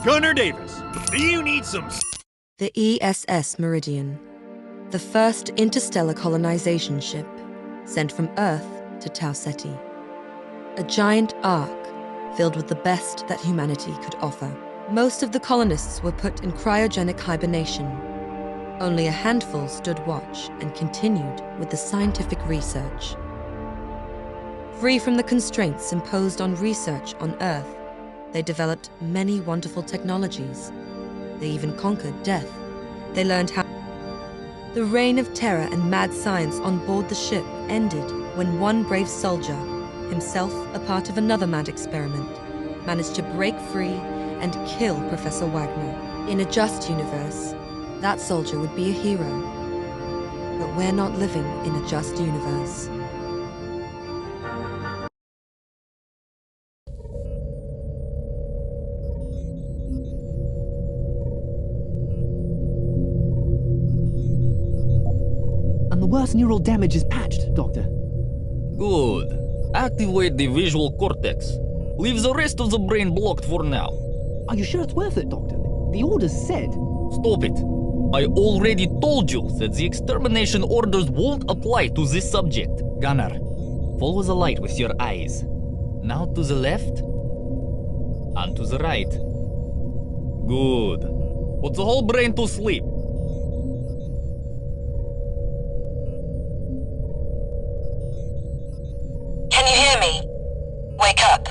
Gunner Davis, do you need some... The ESS Meridian, the first interstellar colonization ship sent from Earth to Tau Ceti. A giant ark filled with the best that humanity could offer. Most of the colonists were put in cryogenic hibernation. Only a handful stood watch and continued with the scientific research. Free from the constraints imposed on research on Earth, they developed many wonderful technologies. They even conquered death. They learned how... The reign of terror and mad science on board the ship ended when one brave soldier, himself a part of another mad experiment, managed to break free and kill Professor Wagner. In a just universe, that soldier would be a hero. But we're not living in a just universe. And the worst neural damage is patched, Doctor. Good. Activate the visual cortex. Leave the rest of the brain blocked for now. Are you sure it's worth it, Doctor? The orders said... Stop it. I already told you that the extermination orders won't apply to this subject. Gunner, follow the light with your eyes. Now to the left, and to the right. Good. Put the whole brain to sleep. Can you hear me? Wake up.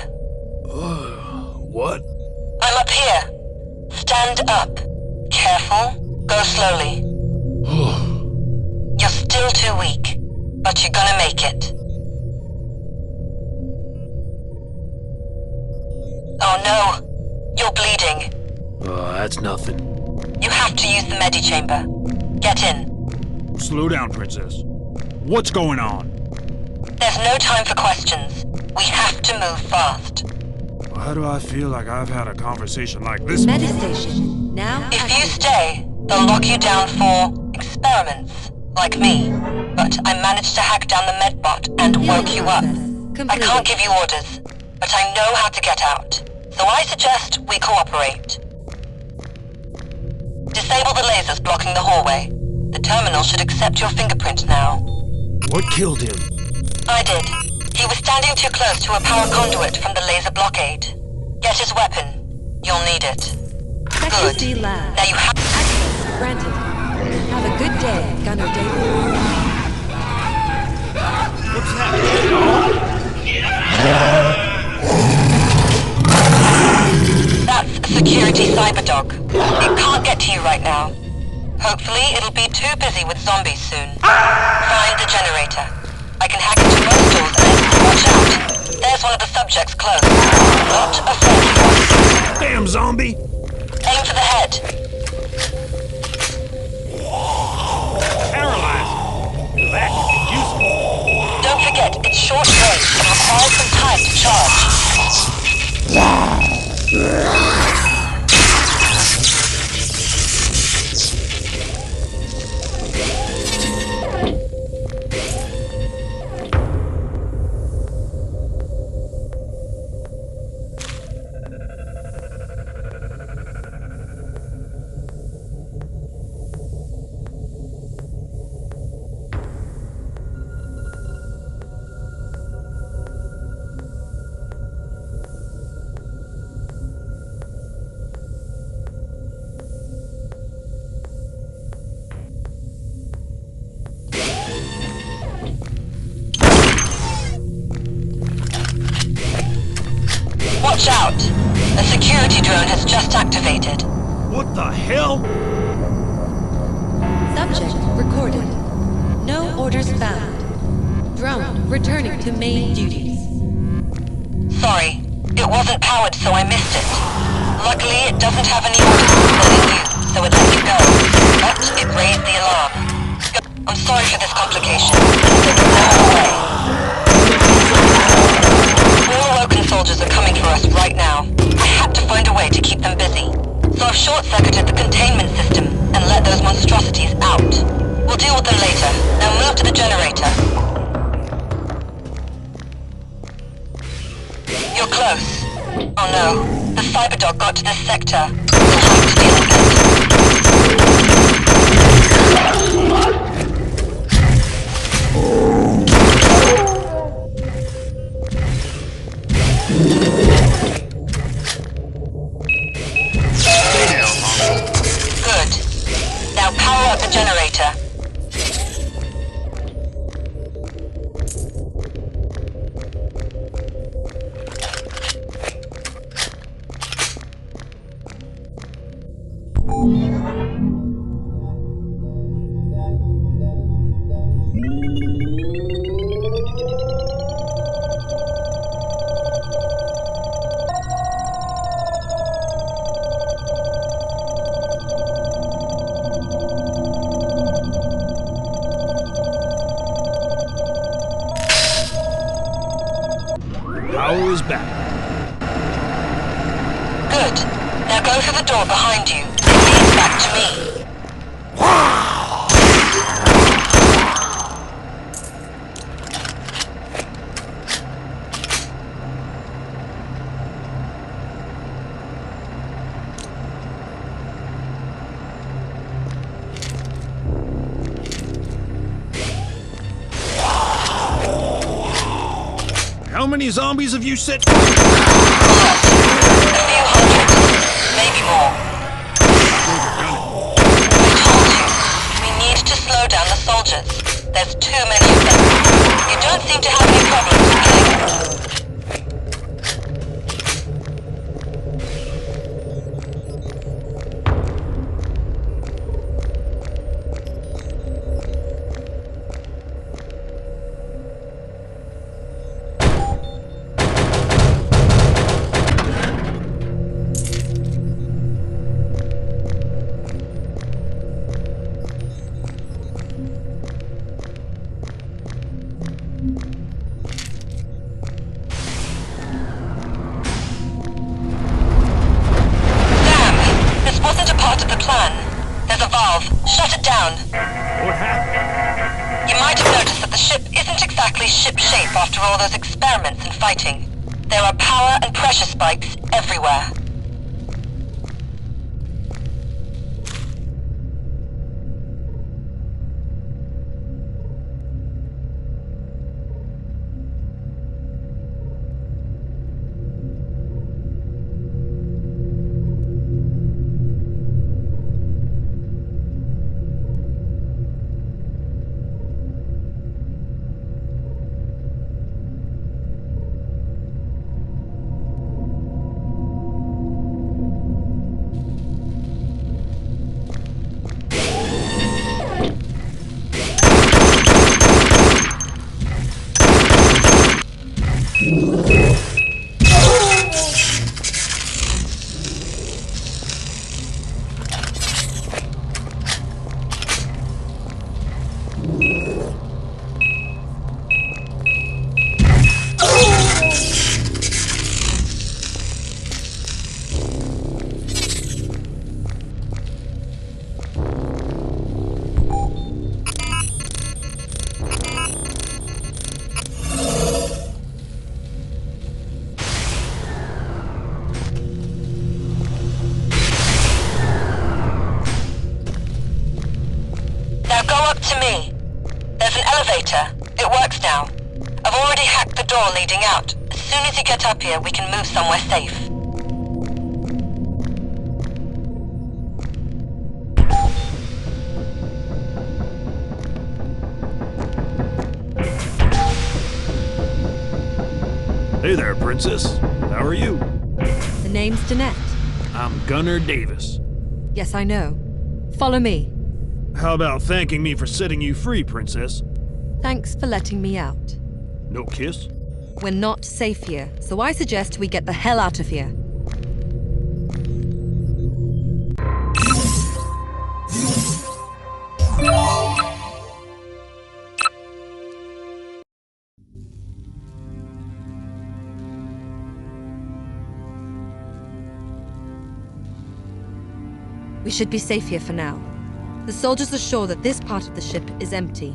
What? I'm up here. Stand up. Careful. Go slowly. You're still too weak, but you're gonna make it. Oh no. You're bleeding. That's nothing. You have to use the medi-chamber. Get in. Slow down, Princess. What's going on? There's no time for questions. We have to move fast. Why do I feel like I've had a conversation like this? Medistation, now If you active. stay, they'll lock you down for experiments, like me. But I managed to hack down the medbot and woke you up. I can't give you orders, but I know how to get out. So I suggest we cooperate. Disable the lasers blocking the hallway. The terminal should accept your fingerprint now. What killed him? I did. He was standing too close to a power conduit from the laser blockade. Get his weapon. You'll need it. Section Good. C lab. Now you have... Access granted. Have a good day, Gunner Davis. What's happening? That's a security cyberdog. It can't get to you right now. Hopefully, it'll be too busy with zombies soon. Find the generator. I can hack into most doors and watch out. There's one of the subjects close. Not a friendly one. Damn zombie! Aim for the head. Paralyzed! That could be useful. Don't forget, it's short range and requires some time to charge. Watch out! A security drone has just activated. What the hell? Subject recorded. No orders found. Drone returning to main duties. Sorry, it wasn't powered, so I missed it. Luckily, it doesn't have any orders concerning you, so it let you go. But it raised the alarm. I'm sorry for this complication. There was no other way. All awoken soldiers are coming for us right now. I had to find a way to keep them busy. So I've short-circuited the containment system and let those monstrosities out. We'll deal with them later. Now move to the generator. You're close. Oh no, the Cyberdog got to this sector. We'll have to deal with it. Good. Now power up the generator. Power is back. Good. Now go through the door behind you. It leads back to me. How many zombies have you set? A few hundred. Maybe more. I told you. We need to slow down the soldiers. There's too many of them. You don't seem to have any problems with killing them. There's a valve. Shut it down. What happened? You might have noticed that the ship isn't exactly ship-shape after all those experiments and fighting. There are power and pressure spikes everywhere. Now go up to me. There's an elevator. It works now. I've already hacked the door leading out. As soon as you get up here, we can move somewhere safe. Hey there, Princess. How are you? The name's Danette. I'm Gunnar Davis. Yes, I know. Follow me. How about thanking me for setting you free, Princess? Thanks for letting me out. No kiss? We're not safe here, so I suggest we get the hell out of here. We should be safe here for now. The soldiers are sure that this part of the ship is empty.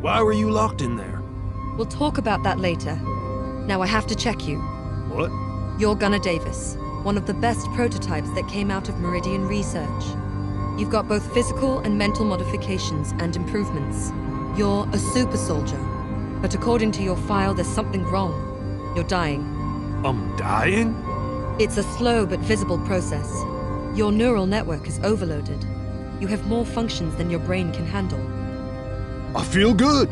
Why were you locked in there? We'll talk about that later. Now I have to check you. What? You're Gunnar Davis, one of the best prototypes that came out of Meridian research. You've got both physical and mental modifications and improvements. You're a super soldier, but according to your file, there's something wrong. You're dying. I'm dying? It's a slow but visible process. Your neural network is overloaded. You have more functions than your brain can handle. I feel good.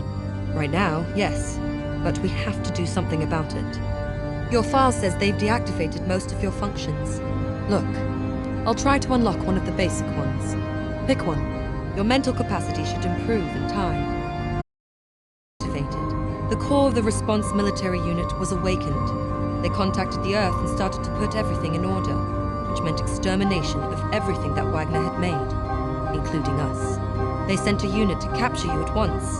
Right now, yes, but we have to do something about it. Your file says they've deactivated most of your functions. Look, I'll try to unlock one of the basic ones. Pick one. Your mental capacity should improve in time. Activated. The core of the response military unit was awakened. They contacted the Earth and started to put everything in order, which meant extermination of everything that Wagner had made, including us. They sent a unit to capture you at once.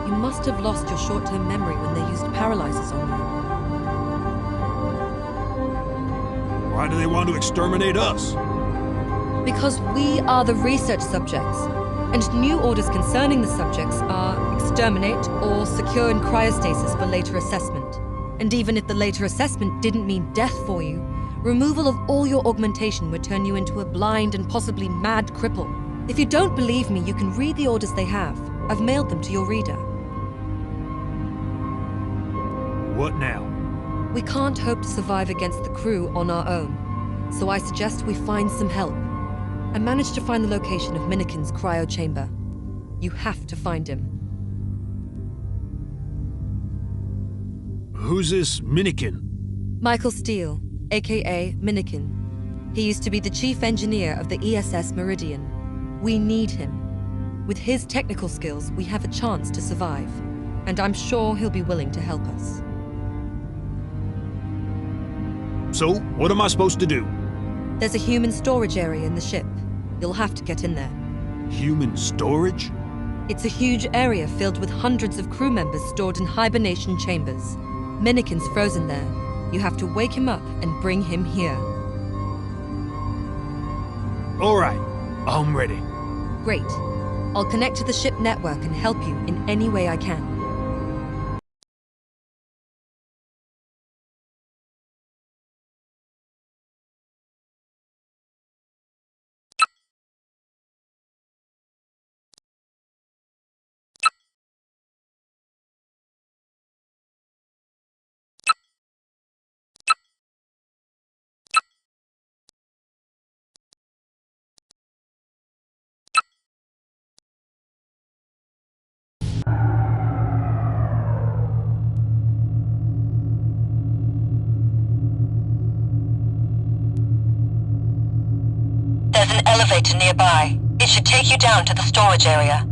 You must have lost your short-term memory when they used paralyzers on you. Why do they want to exterminate us? Because we are the research subjects, and new orders concerning the subjects are exterminate or secure in cryostasis for later assessment. And even if the later assessment didn't mean death for you, removal of all your augmentation would turn you into a blind and possibly mad cripple. If you don't believe me, you can read the orders they have. I've mailed them to your reader. What now? We can't hope to survive against the crew on our own, so I suggest we find some help. I managed to find the location of Minikin's cryo chamber. You have to find him. Who's this Minikin? Michael Steele, aka Minikin. He used to be the chief engineer of the ESS Meridian. We need him. With his technical skills, we have a chance to survive, and I'm sure he'll be willing to help us. So, what am I supposed to do? There's a human storage area in the ship. You'll have to get in there. Human storage? It's a huge area filled with hundreds of crew members stored in hibernation chambers. Minikin's frozen there. You have to wake him up and bring him here. All right, I'm ready. Great. I'll connect to the ship network and help you in any way I can. There's an elevator nearby. It should take you down to the storage area.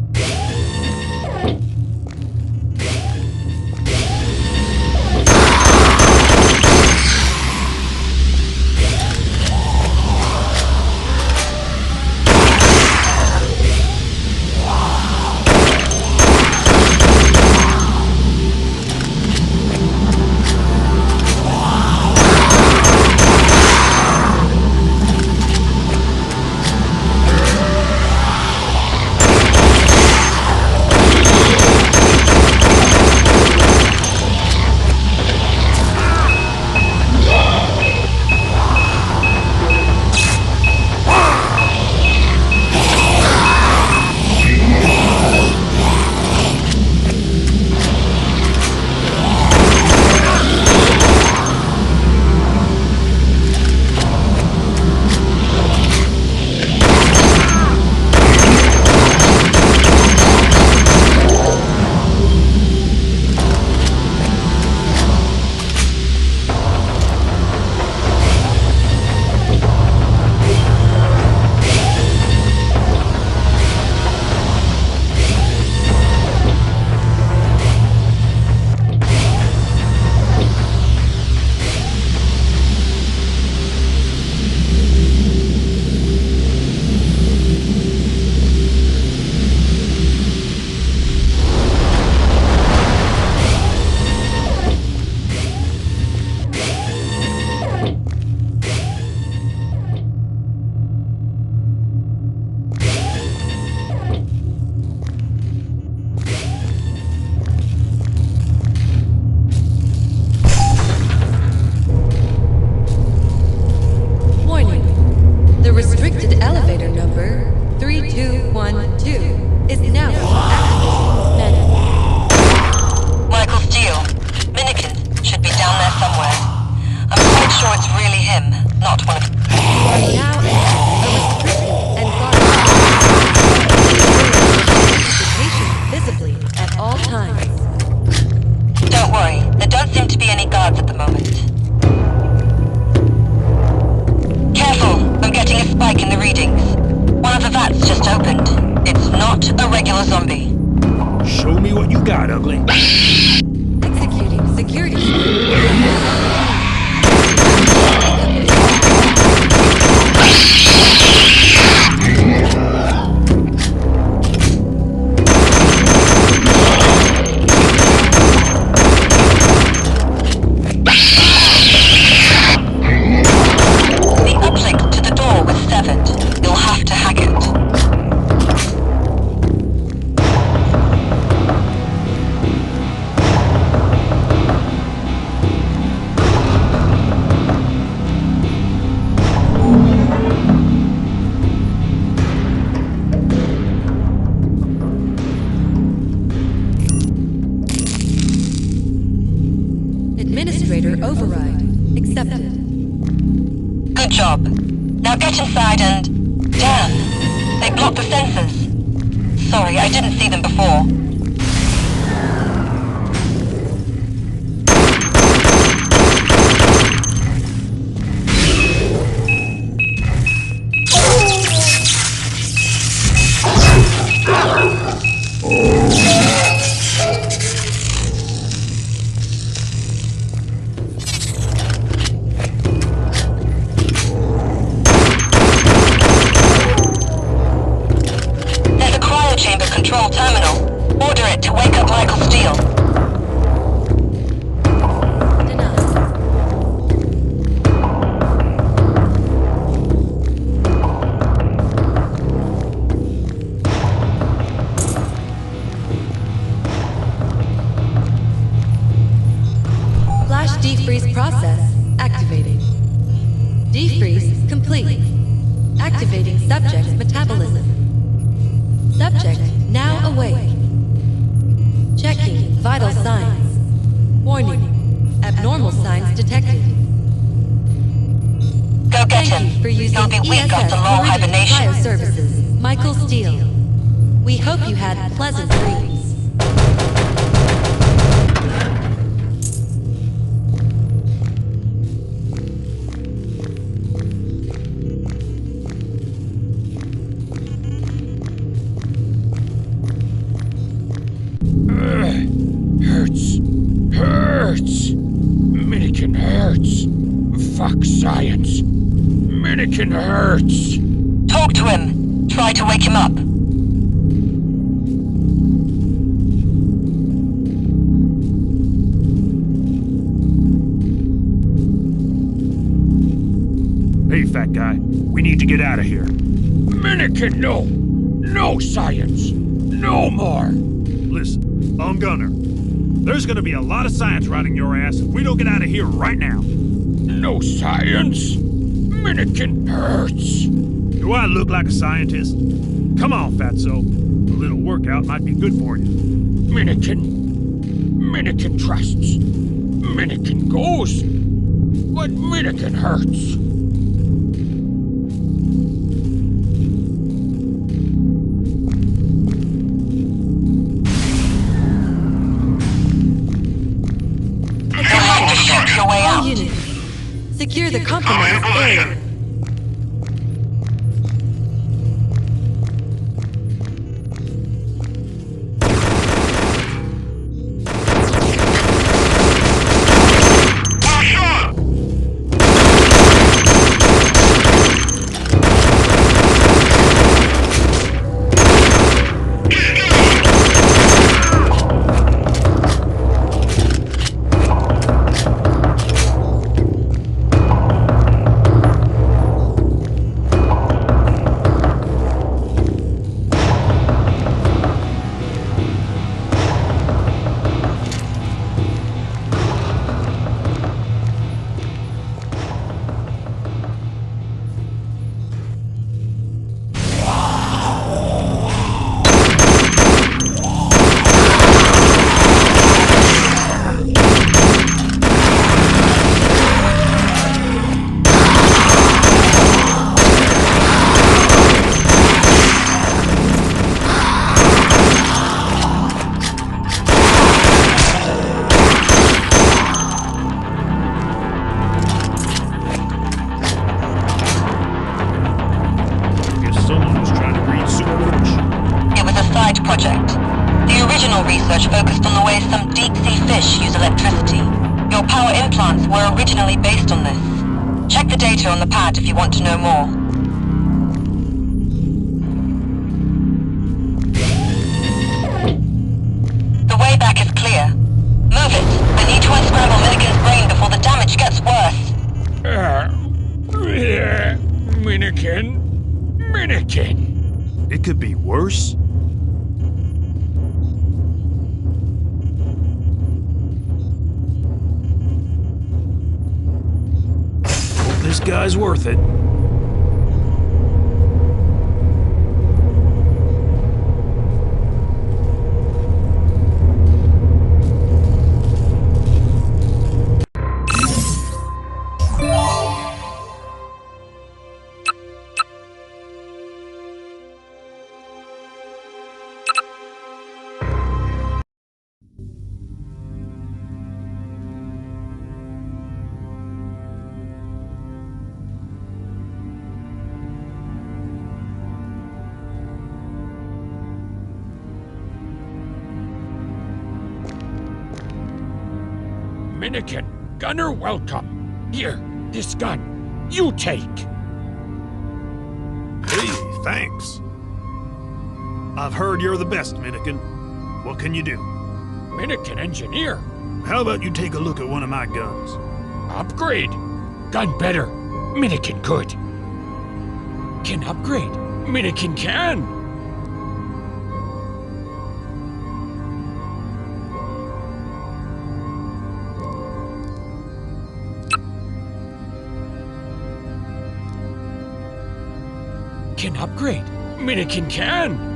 zombie. Show me what you got, ugly. Executing security. The uplink to the door was severed. You'll have to hack it. Administrator override accepted. Good job. Now get inside and... Damn! They blocked the sensors. Sorry, I didn't see them before. There's a cryo-chamber control terminal. Order it to wake up Michael Steele. Denied. Flash defreeze process activating. Defreeze complete. Activating subject's metabolism. Subject now awake. Checking vital signs. Warning. Abnormal signs detected. Go get Thank him. you for using He'll be weak ESS after long Meridian hibernation. Bioservices. Michael Steele. We hope you had pleasant dreams. Hurts. Hurts. Minikin hurts. Fuck science. Minikin hurts. Talk to him. Try to wake him up. Hey, fat guy. We need to get out of here. Minikin, no. No science. No more. Listen, I'm Gunner. There's gonna be a lot of science riding your ass if we don't get out of here right now. No science? Minikin hurts. Do I look like a scientist? Come on, fatso. A little workout might be good for you. Minikin trusts. Minikin goes. But Minikin hurts. You'll have to shoot your way All out. units. Secure the compromised area. project. The original research focused on the way some deep-sea fish use electricity. Your power implants were originally based on this. Check the data on the pad if you want to know more. The way back is clear. Move it. I need to unscramble Minikin's brain before the damage gets worse. Minikin. It could be worse. Hope this guy's worth it. Minikin, gunner welcome. Here, this gun. You take. Hey, thanks. I've heard you're the best, Minikin. What can you do? Minikin engineer. How about you take a look at one of my guns? Upgrade. Gun better. Minikin could. Can upgrade. Minikin can. Can upgrade. Minikin can.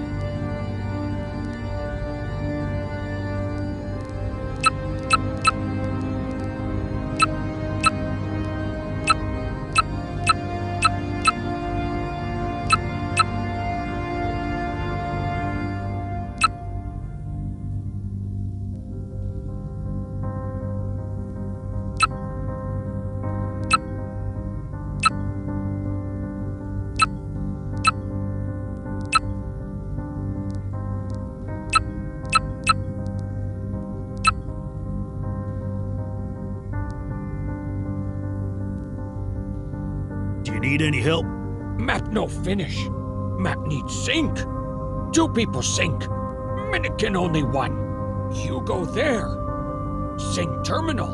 Do you need any help? Map no finish. Map needs sink. 2 people sink. Minikin only 1. You go there. Sink terminal.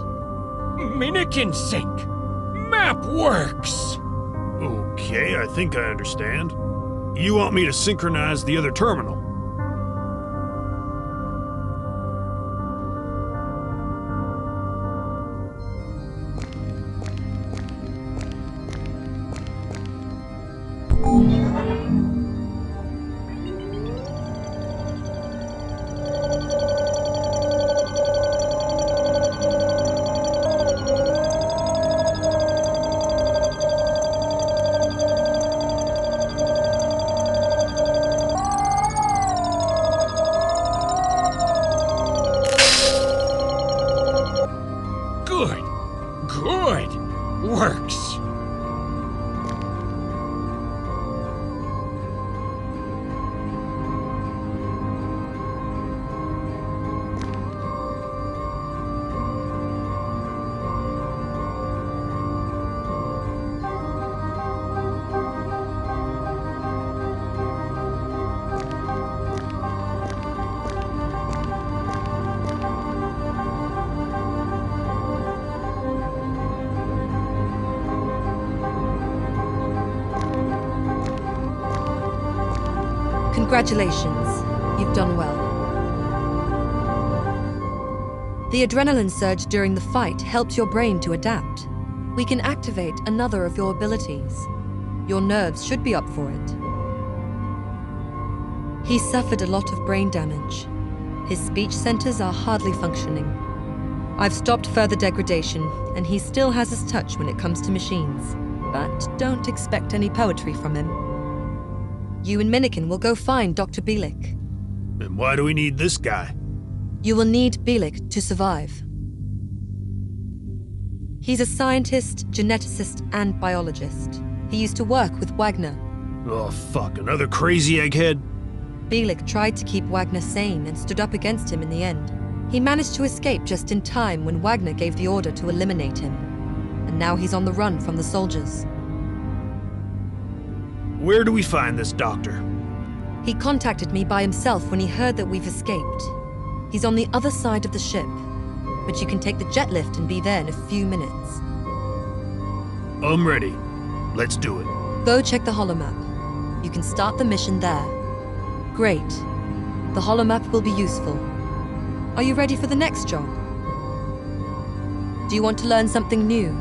Minikin sink. Map works. Okay, I think I understand. You want me to synchronize the other terminal? Good. Good. Works. Congratulations, you've done well. The adrenaline surge during the fight helps your brain to adapt. We can activate another of your abilities. Your nerves should be up for it. He suffered a lot of brain damage. His speech centers are hardly functioning. I've stopped further degradation, and he still has his touch when it comes to machines. But don't expect any poetry from him. You and Minikin will go find Dr. Bielik. And why do we need this guy? You will need Bielik to survive. He's a scientist, geneticist, and biologist. He used to work with Wagner. Oh, fuck, another crazy egghead? Bielik tried to keep Wagner sane and stood up against him in the end. He managed to escape just in time when Wagner gave the order to eliminate him. And now he's on the run from the soldiers. Where do we find this doctor? He contacted me by himself when he heard that we've escaped. He's on the other side of the ship, but you can take the jet lift and be there in a few minutes. I'm ready. Let's do it. Go check the holomap. You can start the mission there. Great. The holomap will be useful. Are you ready for the next job? Do you want to learn something new?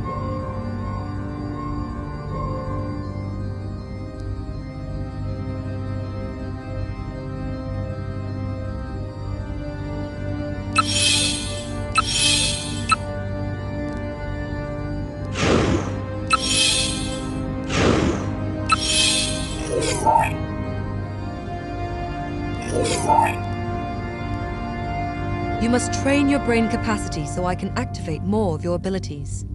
You must train your brain capacity so I can activate more of your abilities.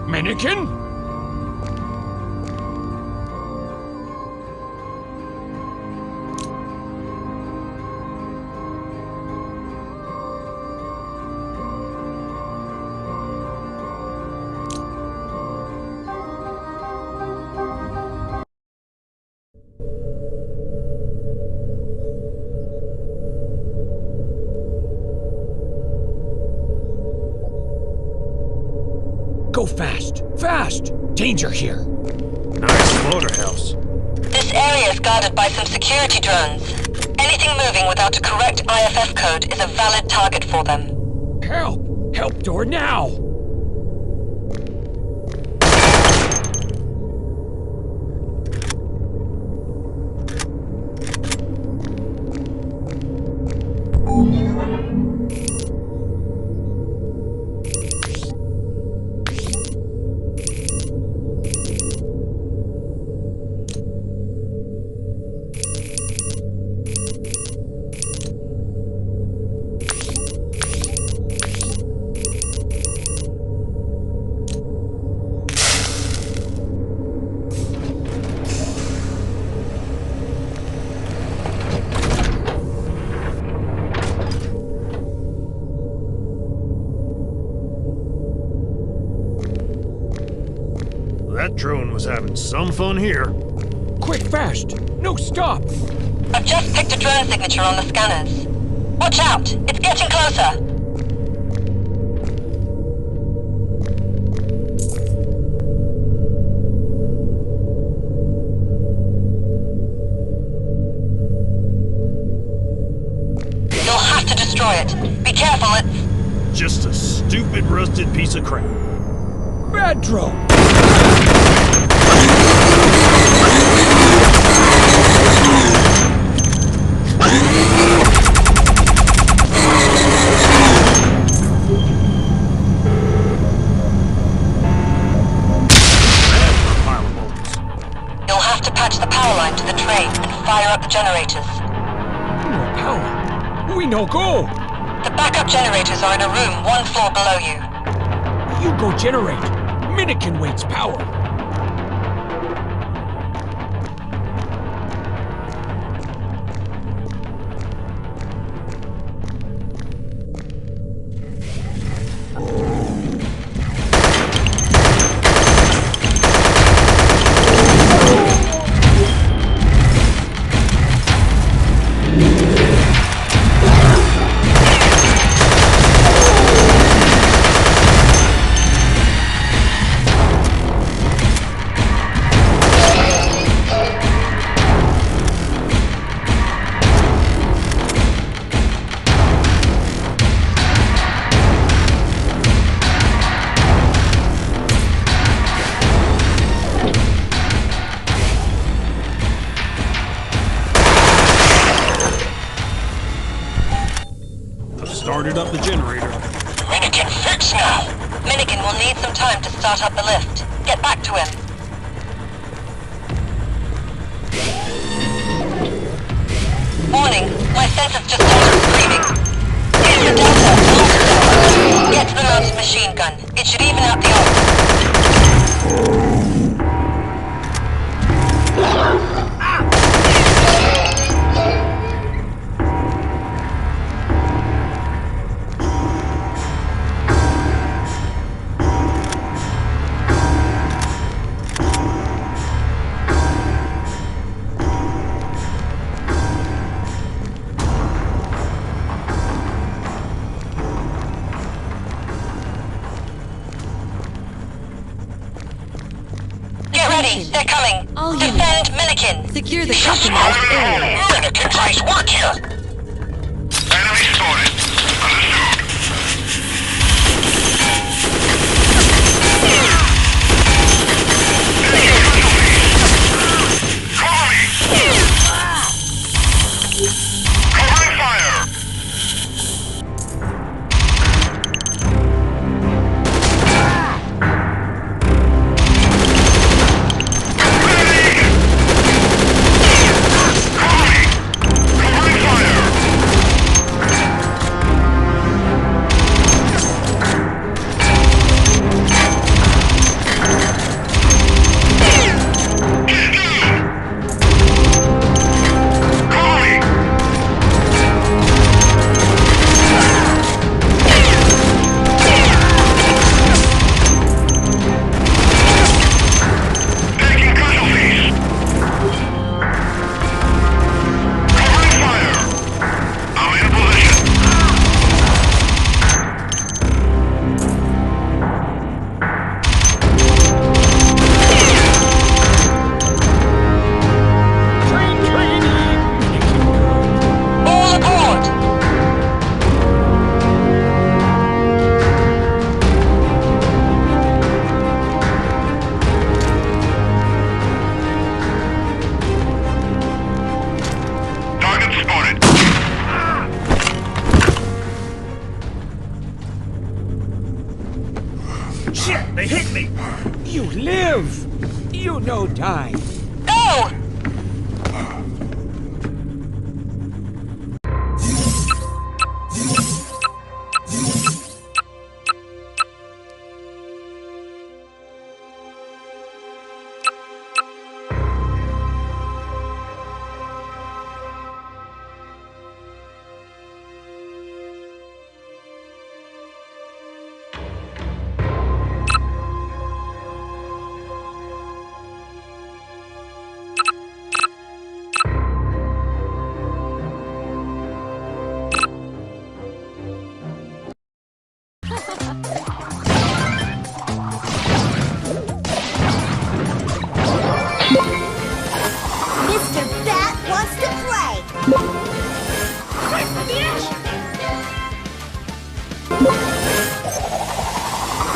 Mannequin? Go fast! Fast! Danger here! Nice slaughterhouse. This area is guarded by some security drones. Anything moving without a correct IFF code is a valid target for them. Help! Help door now! That drone was having some fun here. Quick, fast! No, stop! I've just picked a drone signature on the scanners. Watch out! It's getting closer! You'll have to destroy it. Be careful, it's... Just a stupid rusted piece of crap. Bad drone! You'll have to patch the power line to the train and fire up the generators. No power. We no go. The backup generators are in a room one floor below you. You go generate. Minikin waits power. started up the generator. Minikin, fix now! Minikin will need some time to start up the lift. Get back to him. Warning, my sensors just started screaming. It's the Delta. Get to the mounted machine gun. It should even out the odds. They're coming. All Defend Minikin. Secure the compromised area. Minikin, nice work here. Enemy spotted. Understood. Cover me! Covering fire! Shit, they hit me! You live! You no die. Go! Mr. Bat wants to play!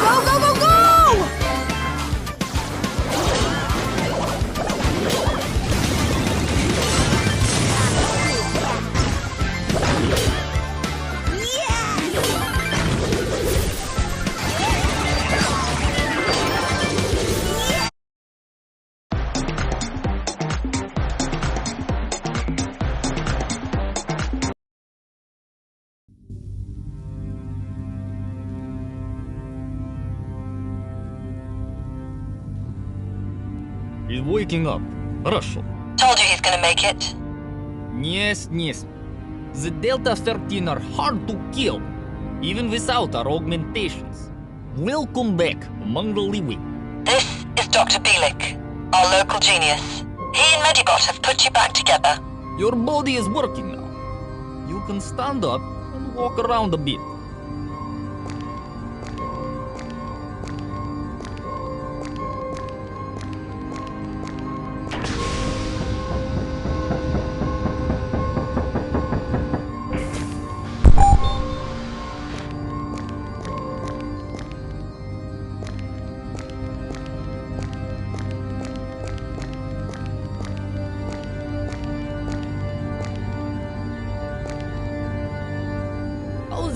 Go, go, go, go! He's waking up. Хорошо. Told you he's gonna make it. Yes, yes. The Delta 13 are hard to kill, even without our augmentations. Welcome back among the living. This is Dr. Bielik, our local genius. He and Medibot have put you back together. Your body is working now. You can stand up and walk around a bit.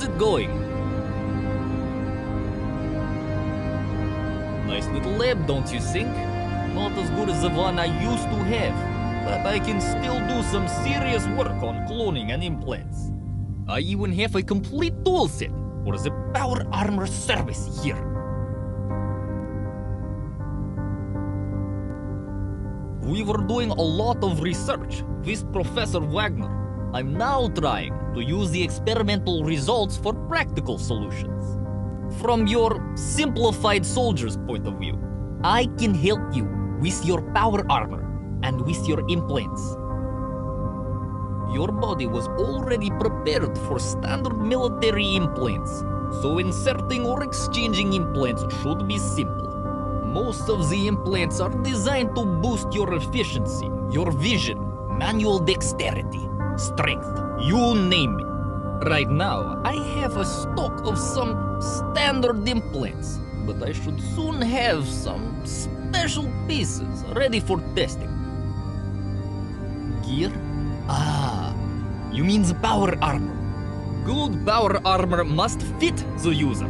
it going? Nice little lab, don't you think? Not as good as the one I used to have, but I can still do some serious work on cloning and implants. I even have a complete toolset for the power armor service here. We were doing a lot of research with Professor Wagner. I'm now trying to use the experimental results for practical solutions. From your simplified soldier's point of view, I can help you with your power armor and with your implants. Your body was already prepared for standard military implants, so inserting or exchanging implants should be simple. Most of the implants are designed to boost your efficiency, your vision, manual dexterity, strength, you name it. Right now, I have a stock of some standard implants, but I should soon have some special pieces ready for testing. Gear? Ah, you mean the power armor. Good power armor must fit the user.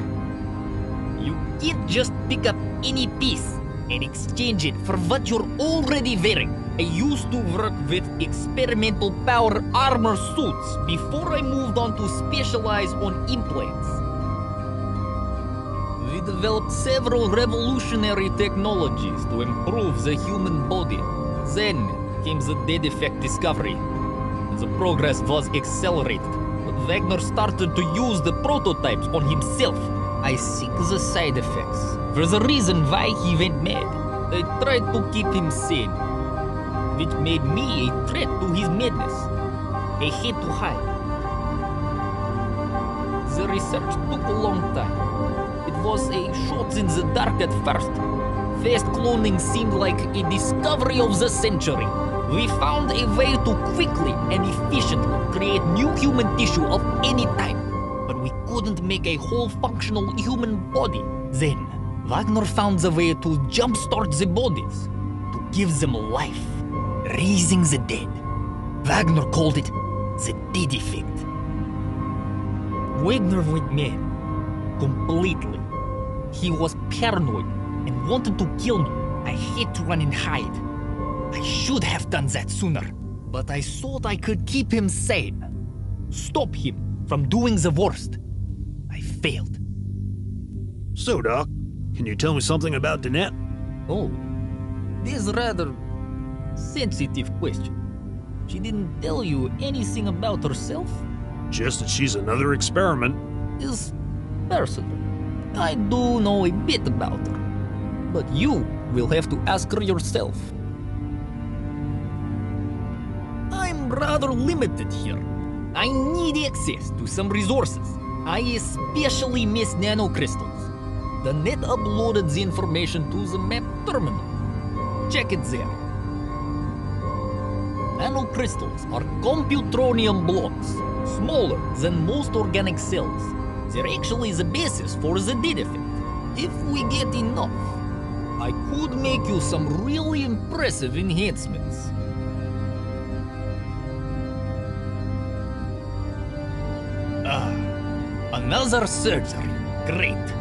You can't just pick up any piece and exchange it for what you're already wearing. I used to work with experimental power armor suits before I moved on to specialize on implants. We developed several revolutionary technologies to improve the human body. Then came the dead effect discovery. The progress was accelerated, but Wagner started to use the prototypes on himself. I think the side effects were the reason why he went mad. They tried to keep him sane, which made me a threat to his madness. I had to hide. The research took a long time. It was a shot in the dark at first. Fast cloning seemed like a discovery of the century. We found a way to quickly and efficiently create new human tissue of any type. But we couldn't make a whole functional human body. Then, Wagner found the way to jumpstart the bodies, to give them life, raising the dead. Wagner called it the dead effect. Wagner went mad, completely. He was paranoid and wanted to kill me. I had to run and hide. I should have done that sooner, but I thought I could keep him sane, stop him from doing the worst. I failed. So, Doc, can you tell me something about Danette? Oh, this is a rather sensitive question. She didn't tell you anything about herself? Just that she's another experiment. Is personal. I do know a bit about her, but you will have to ask her yourself. I'm rather limited here. I need access to some resources. I especially miss nanocrystals. The net uploaded the information to the map terminal. Check it there. Nanocrystals are computronium blocks, smaller than most organic cells. They're actually the basis for the dead effect. If we get enough, I could make you some really impressive enhancements. Another surgery. Great.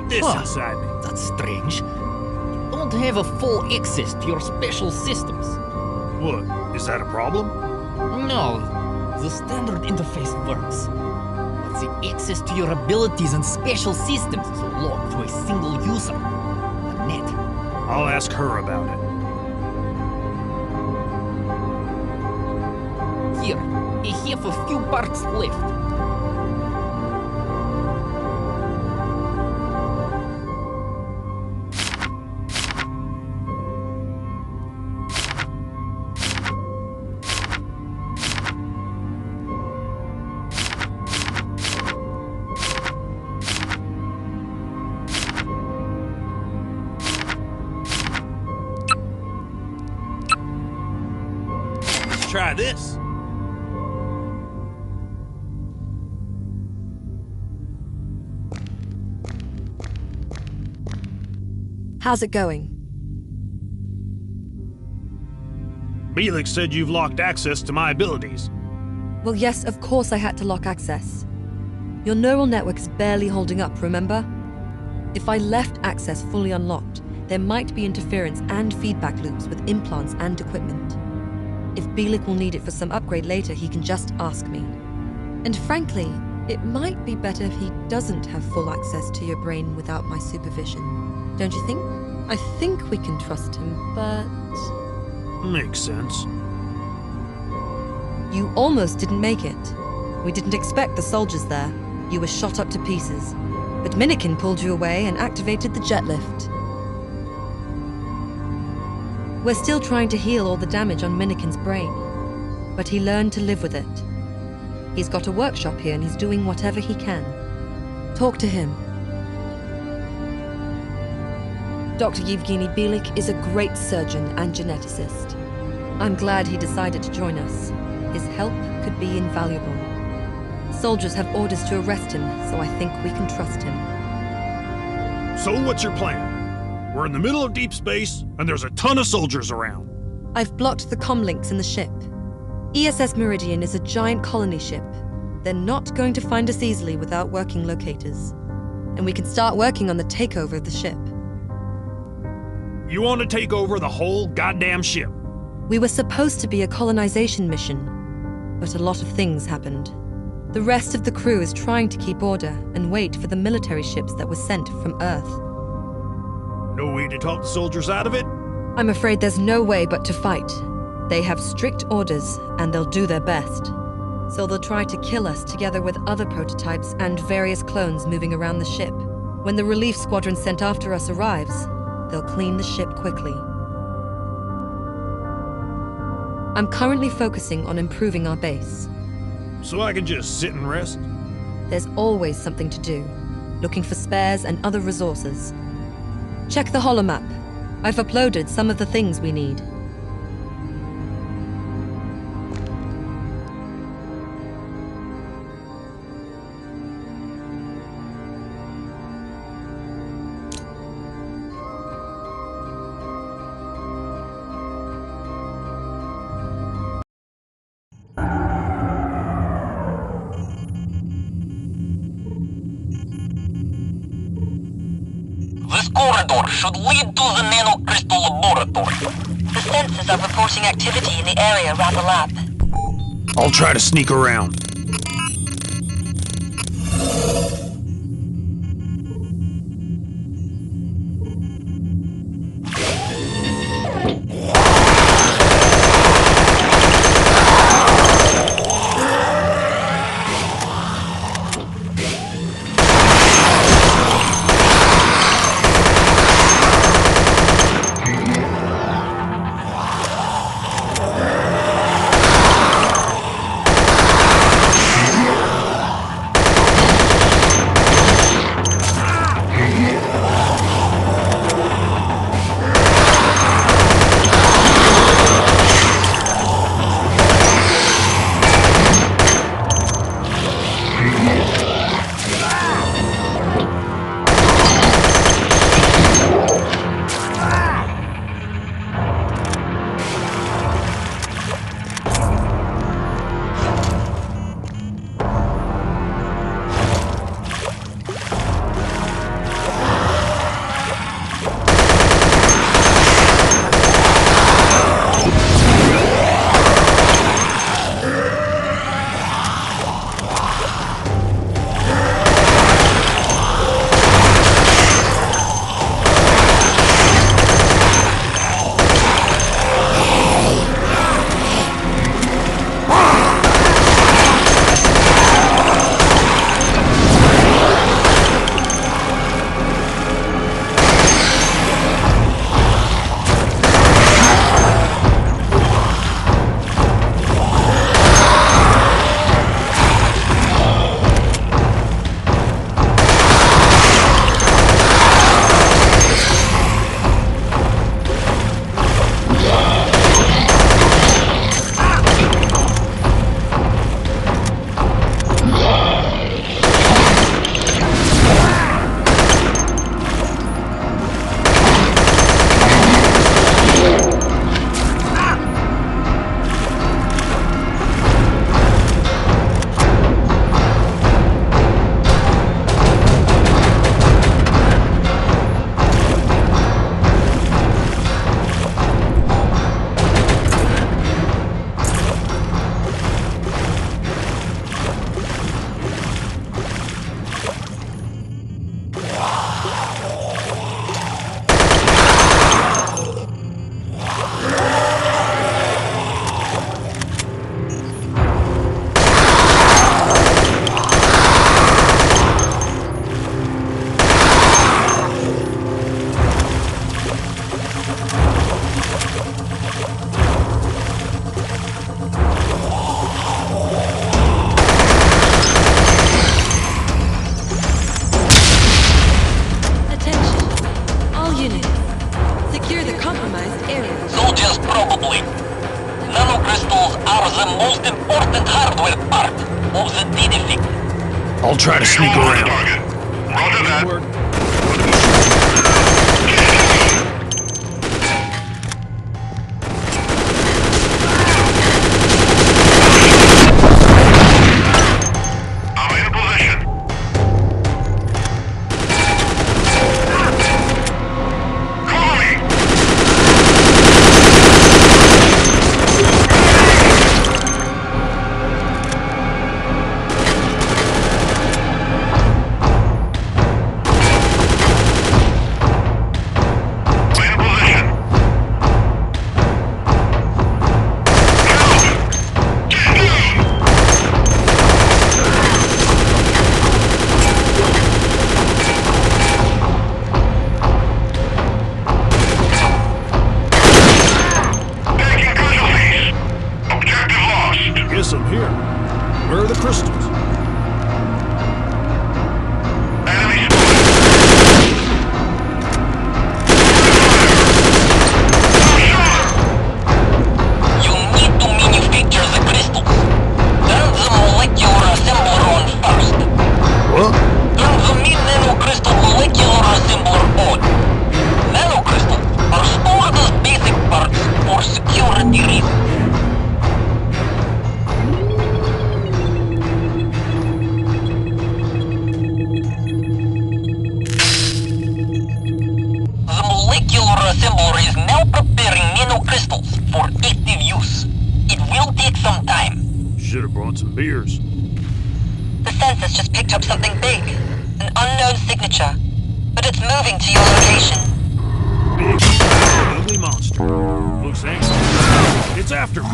at this Huh. inside me. That's strange. You don't have a full access to your special systems. What? Is that a problem? No, the standard interface works. But the access to your abilities and special systems is locked to a single user. The net. I'll ask her about it. Here, I have a few parts left. Try this. How's it going? Belix said you've locked access to my abilities. Well, yes, of course I had to lock access. Your neural network is barely holding up, remember? If I left access fully unlocked, there might be interference and feedback loops with implants and equipment. If Belix will need it for some upgrade later, he can just ask me. And frankly, it might be better if he doesn't have full access to your brain without my supervision. Don't you think? I think we can trust him, but... Makes sense. You almost didn't make it. We didn't expect the soldiers there. You were shot up to pieces. But Minikin pulled you away and activated the jet lift. We're still trying to heal all the damage on Minikin's brain, but he learned to live with it. He's got a workshop here and he's doing whatever he can. Talk to him. Dr. Yevgeny Belix is a great surgeon and geneticist. I'm glad he decided to join us. His help could be invaluable. Soldiers have orders to arrest him, so I think we can trust him. So what's your plan? We're in the middle of deep space, and there's a ton of soldiers around. I've blocked the comlinks in the ship. ESS Meridian is a giant colony ship. They're not going to find us easily without working locators. And we can start working on the takeover of the ship. You want to take over the whole goddamn ship? We were supposed to be a colonization mission, but a lot of things happened. The rest of the crew is trying to keep order and wait for the military ships that were sent from Earth. No way to talk the soldiers out of it? I'm afraid there's no way but to fight. They have strict orders, and they'll do their best. So they'll try to kill us together with other prototypes and various clones moving around the ship. When the relief squadron sent after us arrives, they'll clean the ship quickly. I'm currently focusing on improving our base. So I can just sit and rest? There's always something to do, looking for spares and other resources. Check the holomap. I've uploaded some of the things we need. This corridor should lead to the nanocrystal laboratory. The sensors are reporting activity in the area around the lab. I'll try to sneak around. Secure the compromised area. Soldiers probably. Nanocrystals are the most important hardware part of the defect. I'll try to sneak Visual on the around. target. Roger that. Word. I'm in position. Cover me. In position. Get down. Taking casualties. Objective lost. Guess I'm here. Where are the crystals? Enemy spotted. You need to manufacture the crystals. Turn the molecular assembler on first. What? Turn the main nanocrystal molecular assembler on. Nanocrystals are stored as basic parts for security reasons. The molecular assembler is now preparing nanocrystals for active use. It will take some time. Should have brought some beers. The census just picked up something big. An unknown signature. But it's moving to your location. Big, ugly monster. Looks anxious. It's after me.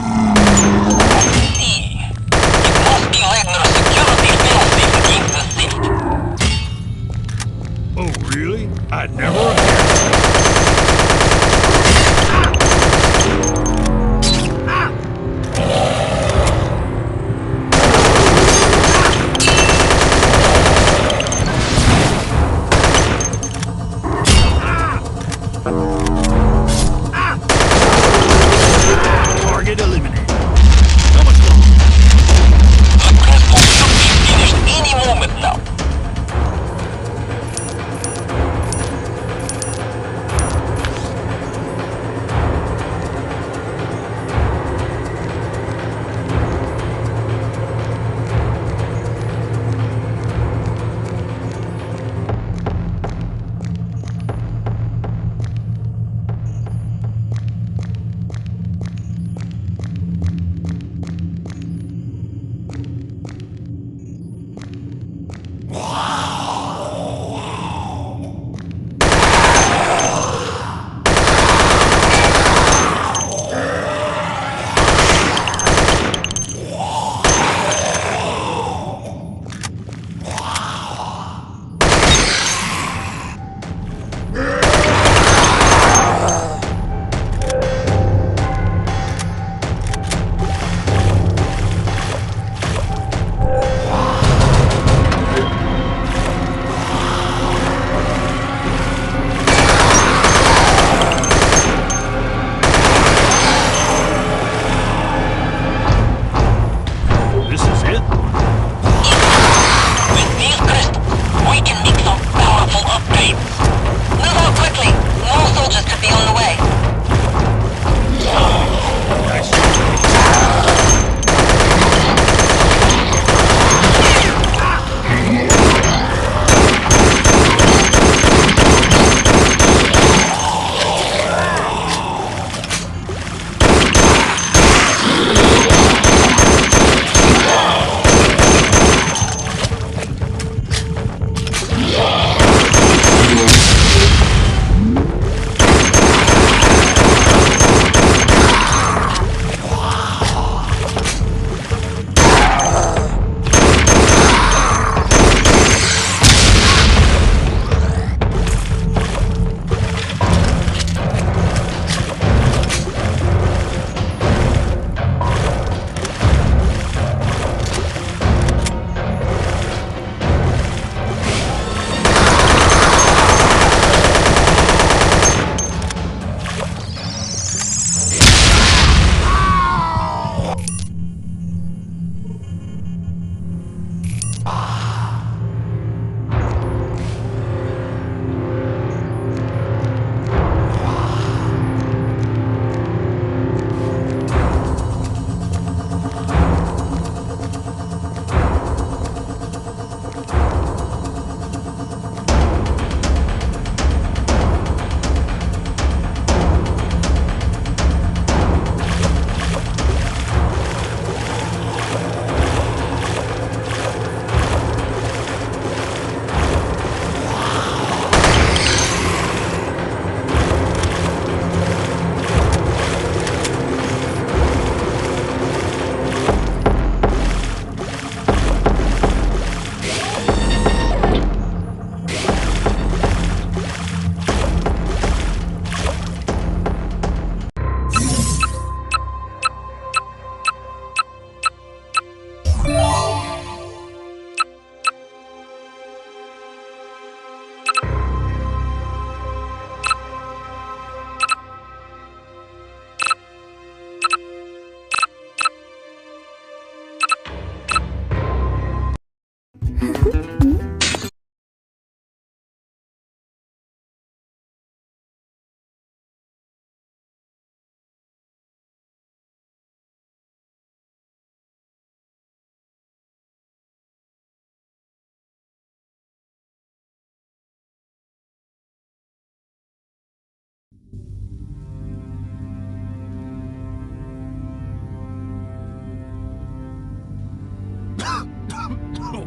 See, it must be Wagner's security failsafe against the theft. Oh, really? I'd never have guessed. Target eliminated. How much longer? The crystal should be finished any moment now.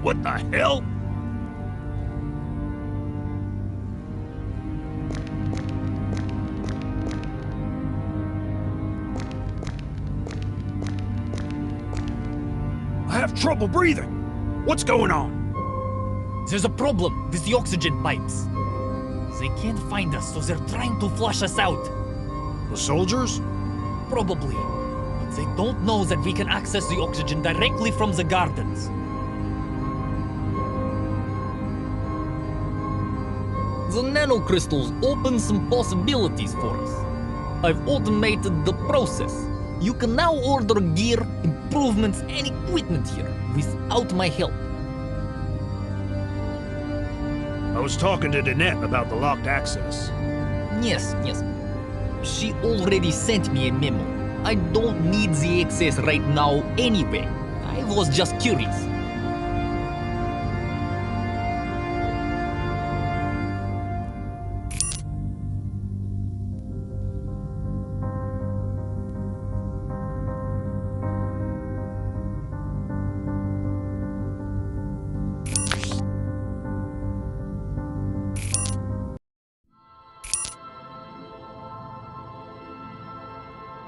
What the hell? I have trouble breathing. What's going on? There's a problem with the oxygen pipes. They can't find us, so they're trying to flush us out. The soldiers? Probably. But they don't know that we can access the oxygen directly from the gardens. The nanocrystals open some possibilities for us. I've automated the process. You can now order gear, improvements, and equipment here without my help. I was talking to Danette about the locked access. Yes. She already sent me a memo. I don't need the access right now anyway. I was just curious.